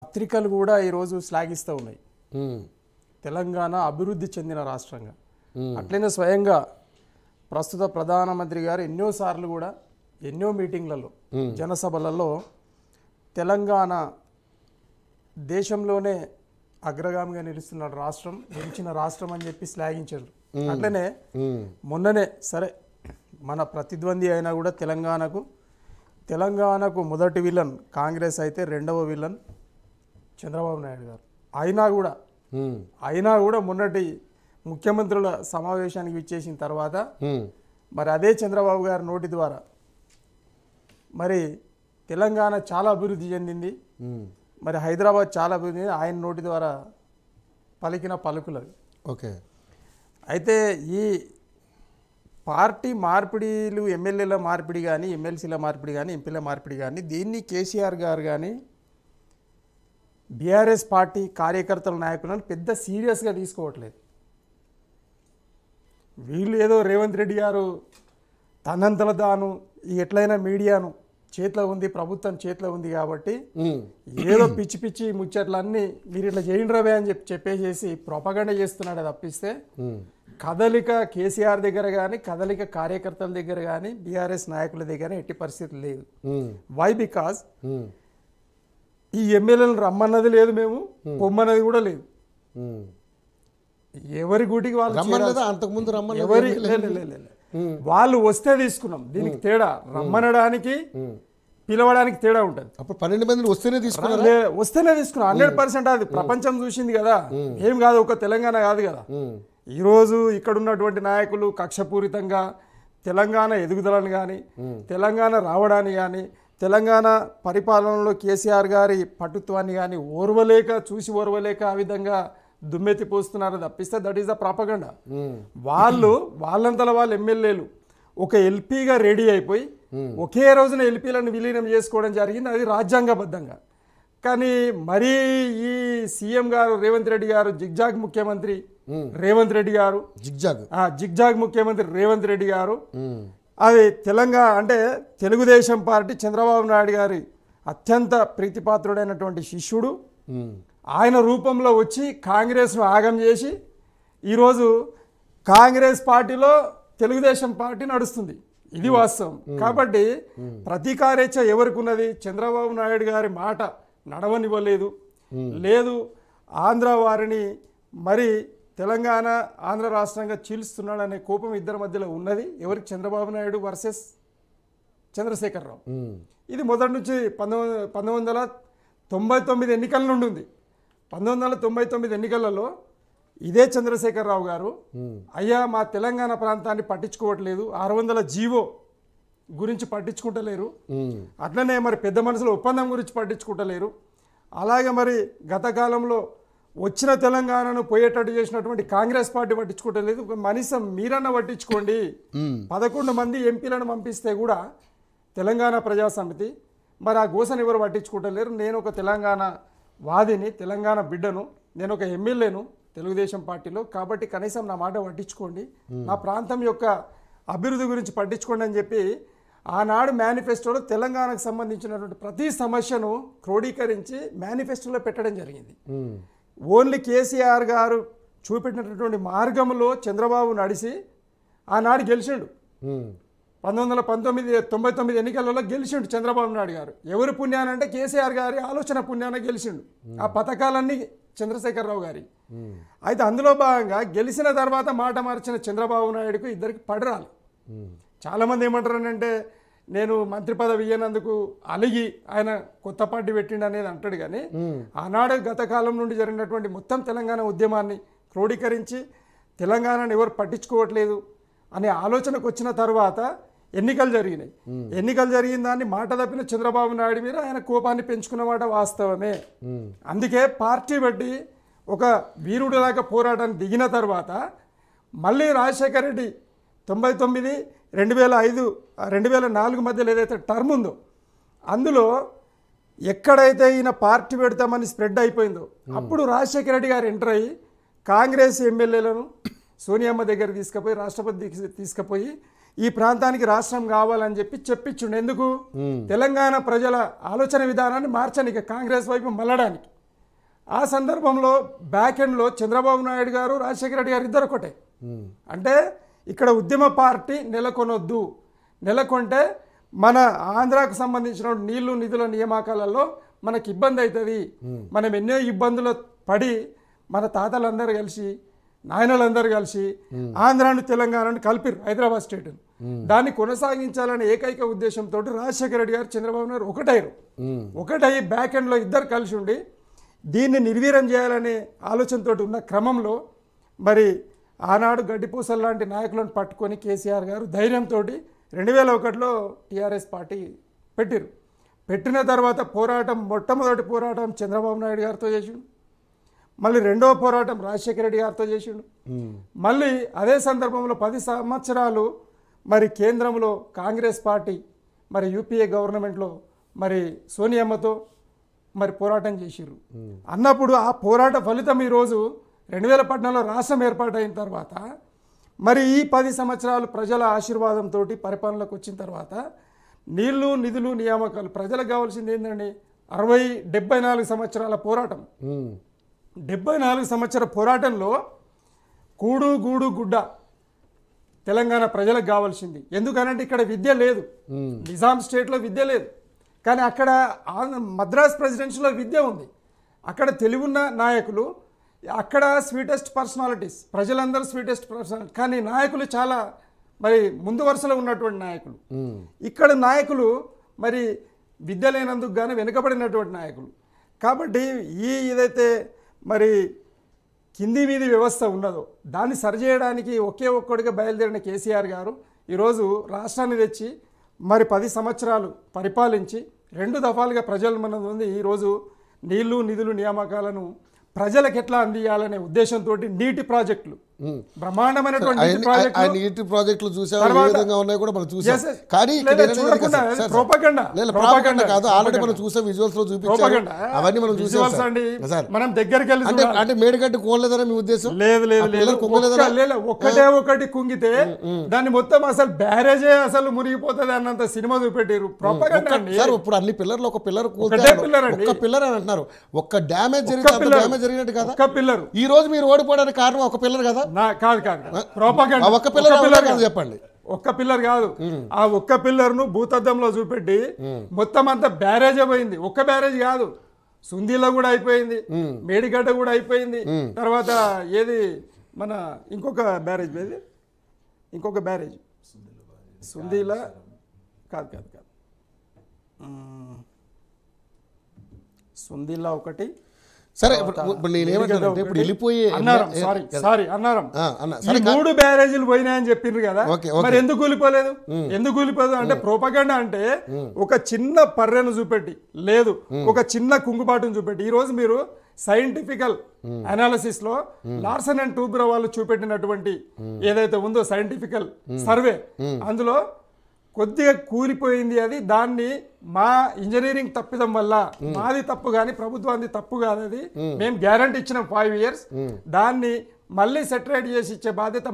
పత్రికలు కూడా ఈరోజు శ్లాఘిస్తూ ఉన్నాయి తెలంగాణ అభివృద్ధి చెందిన రాష్ట్రంగా. అట్లనే స్వయంగా ప్రస్తుత ప్రధానమంత్రి గారు ఎన్నోసార్లు కూడా ఎన్నో మీటింగ్లలో జనసభలలో తెలంగాణ దేశంలోనే అగ్రగామిగా నిలుస్తున్న రాష్ట్రం, గెలిచిన రాష్ట్రం అని చెప్పి శ్లాఘించారు. అట్లనే మొన్ననే సరే మన ప్రతిద్వంది అయినా కూడా తెలంగాణకు మొదటి విలన్ కాంగ్రెస్ అయితే రెండవ విలన్ చంద్రబాబు నాయుడు గారు. అయినా కూడా మొన్నటి ముఖ్యమంత్రుల సమావేశానికి విచ్చేసిన తర్వాత మరి అదే చంద్రబాబు గారి నోటి ద్వారా మరి తెలంగాణ చాలా అభివృద్ధి చెందింది, మరి హైదరాబాద్ చాలా అభివృద్ధి ఆయన నోటి ద్వారా పలికిన పలుకులవి. ఓకే. అయితే ఈ పార్టీ మార్పిడిలు, ఎమ్మెల్యేల మార్పిడి కానీ, ఎమ్మెల్సీల మార్పిడి కానీ, ఎంపీల మార్పిడి కానీ, దీన్ని కేసీఆర్ గారు కానీ బీఆర్ఎస్ పార్టీ కార్యకర్తల నాయకులను పెద్ద సీరియస్గా తీసుకోవట్లేదు. వీళ్ళు ఏదో రేవంత్ రెడ్డి గారు తనంతల తాను ఎట్లయినా మీడియాను చేతిలో ఉంది, ప్రభుత్వం చేతిలో ఉంది కాబట్టి ఏదో పిచ్చి పిచ్చి ముచ్చట్లన్నీ మీరు ఇట్లా చేయండి రవే అని చెప్పేసి ప్రొపగండ చేస్తున్నాడు తప్పిస్తే కదలిక కేసీఆర్ దగ్గర కానీ, కదలిక కార్యకర్తల దగ్గర కానీ, బీఆర్ఎస్ నాయకుల దగ్గర ఎట్టి పరిస్థితి లేదు. వై? బికాజ్ ఈ ఎమ్మెల్యేలను రమ్మన్నది లేదు, మేము పొమ్మన్నది కూడా లేదు. ఎవరి గుటికి వాళ్ళు వస్తే తీసుకున్నాం. దీనికి తేడా రమ్మనడానికి పిలవడానికి తేడా ఉంటుంది. అప్పుడు 12 మందిని వస్తేనే తీసుకున్నాం 100%. అది ప్రపంచం చూసింది కదా, ఏం కాదు ఒక తెలంగాణ కాదు కదా. ఈరోజు ఇక్కడ ఉన్నటువంటి నాయకులు కక్షపూరితంగా తెలంగాణ ఎదుగుదలను కానీ, తెలంగాణ రావడాన్ని కానీ, తెలంగాణ పరిపాలనలో కేసీఆర్ గారి పటుత్వాన్ని కానీ ఓర్వలేక ఆ విధంగా దుమ్మెత్తి పోస్తున్నారు తప్పిస్తే దట్ ఈస్ ద ప్రాపగండ. వాళ్ళంతలో వాళ్ళు ఎమ్మెల్యేలు ఒక ఎల్పీగా రెడీ అయిపోయి ఒకే రోజున ఎల్పీలను విలీనం చేసుకోవడం జరిగింది, అది రాజ్యాంగబద్ధంగా. కానీ మరీ ఈ సీఎం గారు రేవంత్ రెడ్డి గారు జిగ్జాగ్ ముఖ్యమంత్రి రేవంత్ రెడ్డి గారు అది తెలంగాణ అంటే తెలుగుదేశం పార్టీ చంద్రబాబు నాయుడు గారి అత్యంత ప్రీతిపాత్రుడైనటువంటి శిష్యుడు. ఆయన రూపంలో వచ్చి కాంగ్రెస్ను ఆగం చేసి ఈరోజు కాంగ్రెస్ పార్టీలో తెలుగుదేశం పార్టీ నడుస్తుంది. ఇది వాస్తవం. కాబట్టి ప్రతీకారేచ్ఛ ఎవరికి ఉన్నది? చంద్రబాబు నాయుడు గారి మాట నడవనివ్వలేదు. లేదు ఆంధ్ర వారిని మరి తెలంగాణ ఆంధ్ర రాష్ట్రంగా చీల్స్తున్నాడనే కోపం ఇద్దరి మధ్యలో ఉన్నది. ఎవరికి? చంద్రబాబు నాయుడు వర్సెస్ చంద్రశేఖరరావు. ఇది మొదటి నుంచి 1999 ఎన్నికల నుండి ఉంది. 1999 ఎన్నికలలో ఇదే చంద్రశేఖరరావు గారు అయ్యా మా తెలంగాణ ప్రాంతాన్ని పట్టించుకోవట్లేదు, 600 జీవో గురించి పట్టించుకుంటలేరు, అట్లనే మరి పెద్ద మనుషుల ఒప్పందం గురించి పట్టించుకుంటలేరు, అలాగే మరి గత కాలంలో వచ్చిన తెలంగాణను పోయేటట్టు చేసినటువంటి కాంగ్రెస్ పార్టీ పట్టించుకోవట్లేదు, కనీసం మీరన్నా పట్టించుకోండి. 11 మంది ఎంపీలను పంపిస్తే కూడా తెలంగాణ ప్రజాసమితి మరి ఆ గోసను ఎవరు పట్టించుకోవట్లేరు. నేను ఒక తెలంగాణ వాదిని, తెలంగాణ బిడ్డను, నేను ఒక ఎమ్మెల్యేను తెలుగుదేశం పార్టీలో, కాబట్టి కనీసం నా మాట పట్టించుకోండి, నా ప్రాంతం యొక్క అభివృద్ధి గురించి పట్టించుకోండి అని చెప్పి ఆనాడు మేనిఫెస్టోలో తెలంగాణకు సంబంధించినటువంటి ప్రతి సమస్యను క్రోడీకరించి మేనిఫెస్టోలో పెట్టడం జరిగింది. ఓన్లీ కేసీఆర్ గారు చూపెట్టినటువంటి మార్గంలో చంద్రబాబు నడిచి ఆనాడు గెలిచిండు. 1999 ఎన్నికలలో గెలిచిండు చంద్రబాబు నాయుడు గారు. ఎవరి పుణ్యానంటే కేసీఆర్ గారి ఆలోచన పుణ్యాన గెలిచిండు. ఆ పథకాలన్నీ చంద్రశేఖరరావు గారి. అయితే అందులో భాగంగా గెలిచిన తర్వాత మాట మార్చిన చంద్రబాబు నాయుడుకు ఇద్దరికి పడరాలి. చాలామంది ఏమంటారనంటే నేను మంత్రి పదవి ఇయ్యనందుకు అలిగి ఆయన కొత్త పార్టీ పెట్టిండు అనేది అంటాడు. కానీ ఆనాడు గత కాలం నుండి జరిగినటువంటి మొత్తం తెలంగాణ ఉద్యమాన్ని క్రోడీకరించి తెలంగాణను ఎవరు పట్టించుకోవట్లేదు అనే ఆలోచనకు వచ్చిన తర్వాత ఎన్నికలు జరిగినాయి. ఎన్నికలు జరిగిన దాన్ని మాట తప్పిన చంద్రబాబు నాయుడు మీద ఆయన కోపాన్ని పెంచుకున్న మాట వాస్తవమే. అందుకే పార్టీ బట్టి ఒక వీరుడిలాగా పోరాటాన్ని దిగిన తర్వాత మళ్ళీ రాజశేఖర రెడ్డి 99, 2005, 2004 మధ్యలో ఏదైతే టర్మ్ ఉందో అందులో ఎక్కడైతే ఈయన పార్టీ పెడతామని స్ప్రెడ్ అయిపోయిందో అప్పుడు రాజశేఖర రెడ్డి గారు ఎంటర్ అయ్యి కాంగ్రెస్ ఎమ్మెల్యేలను సోనియమ్మ దగ్గర తీసుకుపోయి రాష్ట్రపతి తీసుకుపోయి ఈ ప్రాంతానికి రాష్ట్రం కావాలని చెప్పించుండు. ఎందుకు? తెలంగాణ ప్రజల ఆలోచన విధానాన్ని మార్చడానికి, కాంగ్రెస్ వైపు మళ్ళడానికి. ఆ సందర్భంలో బ్యాక్ ఎండ్లో చంద్రబాబు నాయుడు గారు రాజశేఖర రెడ్డి గారు ఇద్దరు ఒకటే. అంటే ఇక్కడ ఉద్యమ పార్టీ నెలకొనొద్దు, నెలకొంటే మన ఆంధ్రాకు సంబంధించిన నీళ్లు నిధుల నియామకాలలో మనకి ఇబ్బంది అవుతుంది. మనం ఎన్నో ఇబ్బందులు పడి మన తాతలందరూ కలిసి నాయనలందరూ కలిసి ఆంధ్రాను తెలంగాణను కలిపిరు హైదరాబాద్ స్టేట్. దాన్ని కొనసాగించాలనే ఏకైక ఉద్దేశంతో రాజశేఖర రెడ్డి గారు చంద్రబాబు నాయుడు ఒకటై బ్యాక్ ఎండ్లో ఇద్దరు కలిసి ఉండి దీన్ని నిర్వీర్యం చేయాలనే ఆలోచనతో ఉన్న క్రమంలో మరి ఆనాడు గడ్డిపూసలు లాంటి నాయకులను పట్టుకొని కేసీఆర్ గారు ధైర్యంతో 2001లో టీఆర్ఎస్ పార్టీ పెట్టిన తర్వాత మొట్టమొదటి పోరాటం చంద్రబాబు నాయుడు గారితో చేసిండు. మళ్ళీ రెండవ పోరాటం రాజశేఖర రెడ్డి గారితో చేసిండు. మళ్ళీ అదే సందర్భంలో 10 సంవత్సరాలు మరి కేంద్రంలో కాంగ్రెస్ పార్టీ మరి యూపీఏ గవర్నమెంట్లో మరి సోనియమ్మతో మరి పోరాటం చేసిర్రు. అన్నప్పుడు ఆ పోరాట ఫలితం ఈరోజు 2014లో రాష్ట్రం ఏర్పాటైన తర్వాత మరి ఈ 10 సంవత్సరాలు ప్రజల ఆశీర్వాదంతో పరిపాలనలోకి వచ్చిన తర్వాత నీళ్లు నిధులు నియామకాలు ప్రజలకు కావాల్సింది ఏంటండి? 74 సంవత్సరాల పోరాటం. 74 సంవత్సరాల పోరాటంలో కూడు గూడు గుడ్డ తెలంగాణ ప్రజలకు కావాల్సింది. ఎందుకనంటే ఇక్కడ విద్య లేదు, నిజాం స్టేట్లో విద్య లేదు. కానీ అక్కడ మద్రాస్ ప్రెసిడెన్సీలో విద్య ఉంది. అక్కడ తెలివున్న నాయకులు, అక్కడ స్వీటెస్ట్ పర్సనాలిటీస్, ప్రజలందరూ స్వీటెస్ట్ పర్సనాలిటీ. కానీ నాయకులు చాలా మరి ముందు వరుసలో ఉన్నటువంటి నాయకులు. ఇక్కడ నాయకులు మరి విద్య లేనందుకు గాను వెనుకబడినటువంటి నాయకులు. కాబట్టి ఏదైతే మరి కింది వీధి వ్యవస్థ ఉన్నదో దాన్ని సరిచేయడానికి ఒక్కడిగా బయలుదేరిన కేసీఆర్ గారు ఈరోజు రాష్ట్రాన్ని తెచ్చి మరి 10 సంవత్సరాలు పరిపాలించి 2 దఫాలుగా ప్రజల మన ఉంది. ఈరోజు నీళ్లు నిధులు నియామకాలను ప్రజలకు ఎట్లా అందియాలనే ఉద్దేశంతో నీటి ప్రాజెక్టులు, బ్రహ్మాండమైనటువంటి నీటి ప్రాజెక్టులు చూసాం, ఏ విధంగా ఉన్నాయో కూడా మనం చూసాం. కానీ ఆల్రెడీ మనం చూసాం, విజువల్స్ లో చూపించారు, అవన్నీ మనం చూసాం. మనం దగ్గరికి వెళ్ళి అంటే మేడిగడ్డ కోలేదని మీ ఉద్దేశం? లేదు, ఒకటి కుంగితే దాన్ని మొత్తం అసలు బ్యారేజే అసలు మునిగిపోతుంది అన్నంత సినిమా చూపెట్టారు. సార్ ఇప్పుడు అన్ని పిల్లర్లు ఒక పిల్లర్ ఒక్క పిల్లర్ అని అంటున్నారు. ఒక్క డ్యామేజ్ జరిగినట్టు కదా ఒక్క పిల్లర్. ఈ రోజు మీరు ఓడిపోవడానికి కారణం ఒక పిల్లర్ కదా? కాదు ఒక్క పిల్లర్ చెప్పండి. ఒక్క పిల్లర్ కాదు, ఆ ఒక్క పిల్లర్ ను భూతద్దంలో చూపెట్టి మొత్తం అంతా బ్యారేజ్ పోయింది. ఒక్క బ్యారేజ్ కాదు, సుందీలో కూడా అయిపోయింది, మేడిగడ్డ కూడా అయిపోయింది. తర్వాత ఏది మన ఇంకొక బ్యారేజ్ సుందీల కాదు సుందీలా ఒకటి. సరే ఇప్పుడు నేనేమంటానంటే ఇప్పుడు వెళ్ళిపోయి అన్నారం 3 బ్యారేజీలు పోయినాయని చెప్పిండ్రు కదా, మరి ఎందుకు కూలిపోలేదు? అంటే ప్రోపగండా అంటే ఒక చిన్న పర్రెను చూపెట్టి లేదు, ఒక చిన్న కుంగుబాటును చూపెట్టి. ఈ రోజు మీరు సైంటిఫికల్ అనాలిసిస్ లో లార్సన్ అండ్ టూబ్రో వాళ్ళు చూపెట్టినటువంటి ఏదైతే ఉందో సైంటిఫికల్ సర్వే, అందులో కొద్దిగా కూలిపోయింది. అది దాన్ని మా ఇంజనీరింగ్ తప్పిదం వల్ల, మాది తప్పు కానీ ప్రభుత్వానికి తప్పు కాదు, అది మేము గ్యారంటీ ఇచ్చినాం 5 years. దాన్ని మళ్ళీ సెటరేట్ చేసి ఇచ్చే బాధ్యత